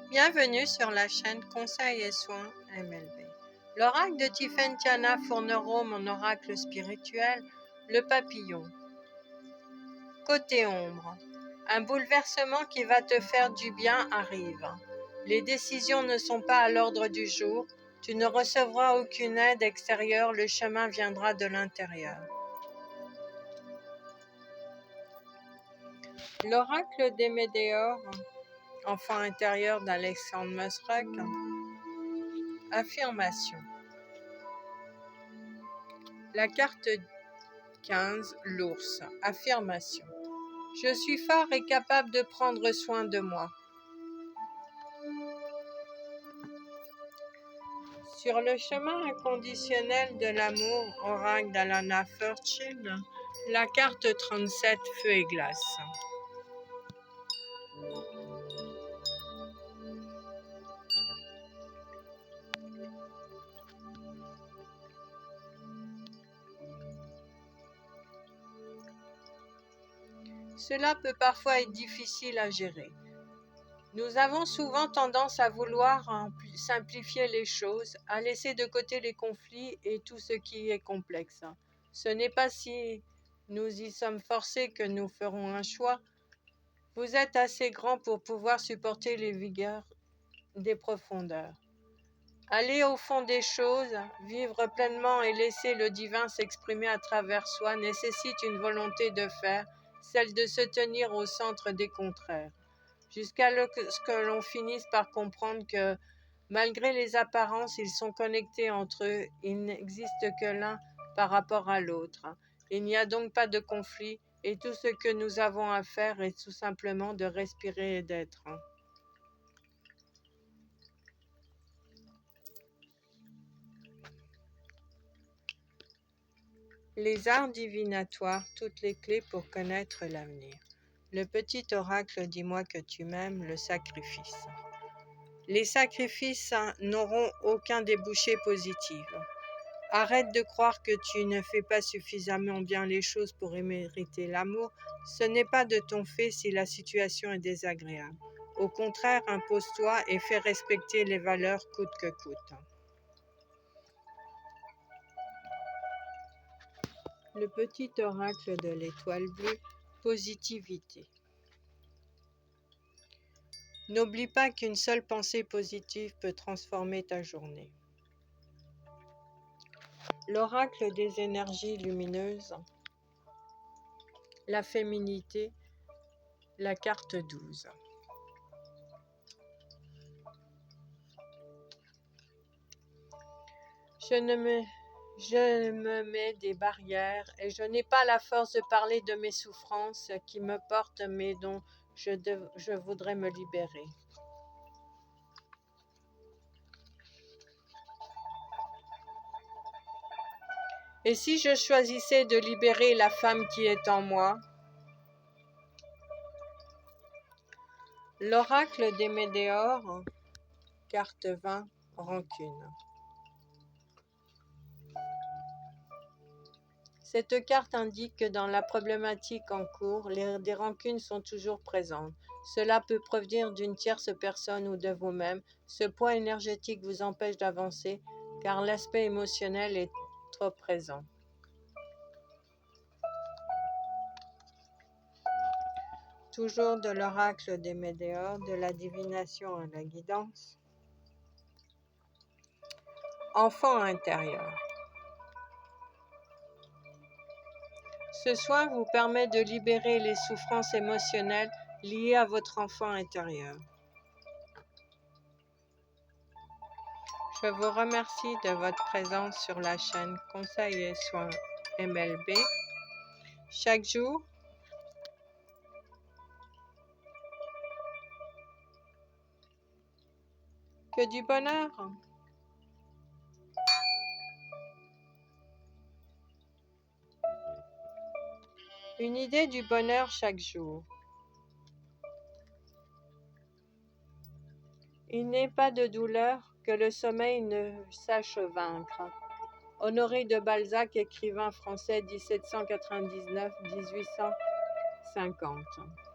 Bienvenue sur la chaîne Conseils et Soins MLB. L'oracle de Tiffaine Tiana Fournereau, mon oracle spirituel, le papillon. Côté ombre, un bouleversement qui va te faire du bien arrive. Les décisions ne sont pas à l'ordre du jour, tu ne recevras aucune aide extérieure, le chemin viendra de l'intérieur. L'oracle des Météores, enfant intérieur d'Alexandre Musruck. Affirmation. La carte 15, l'ours. Affirmation. Je suis fort et capable de prendre soin de moi. Sur le chemin inconditionnel de l'amour, oracle d'Alana Fairchild, la carte 37, feu et glace. Cela peut parfois être difficile à gérer. Nous avons souvent tendance à vouloir simplifier les choses, à laisser de côté les conflits et tout ce qui est complexe. Ce n'est pas si nous y sommes forcés que nous ferons un choix. Vous êtes assez grand pour pouvoir supporter les vigueurs des profondeurs. Aller au fond des choses, vivre pleinement et laisser le divin s'exprimer à travers soi nécessite une volonté de faire, celle de se tenir au centre des contraires, jusqu'à ce que l'on finisse par comprendre que, malgré les apparences, ils sont connectés entre eux, il n'existe que l'un par rapport à l'autre. Il n'y a donc pas de conflit, et tout ce que nous avons à faire est tout simplement de respirer et d'être. Les arts divinatoires, toutes les clés pour connaître l'avenir. Le petit oracle, dis-moi que tu m'aimes, le sacrifice. Les sacrifices n'auront aucun débouché positif. Arrête de croire que tu ne fais pas suffisamment bien les choses pour mériter l'amour. Ce n'est pas de ton fait si la situation est désagréable. Au contraire, impose-toi et fais respecter les valeurs coûte que coûte. Le petit oracle de l'étoile bleue, positivité. N'oublie pas qu'une seule pensée positive peut transformer ta journée. L'oracle des énergies lumineuses, la féminité, la carte 12. Je me mets des barrières et je n'ai pas la force de parler de mes souffrances qui me portent mais dont je voudrais me libérer. Et si je choisissais de libérer la femme qui est en moi? L'oracle des Météores, carte 20, rancune. Cette carte indique que dans la problématique en cours, des rancunes sont toujours présentes. Cela peut provenir d'une tierce personne ou de vous-même. Ce poids énergétique vous empêche d'avancer car l'aspect émotionnel est trop présent. Toujours de l'oracle des Météores, de la divination à la guidance. Enfant intérieur. Ce soin vous permet de libérer les souffrances émotionnelles liées à votre enfant intérieur. Je vous remercie de votre présence sur la chaîne Conseils et Soins MLB. Chaque jour, que du bonheur. Une idée du bonheur chaque jour. Il n'est pas de douleur que le sommeil ne sache vaincre. Honoré de Balzac, écrivain français 1799-1850.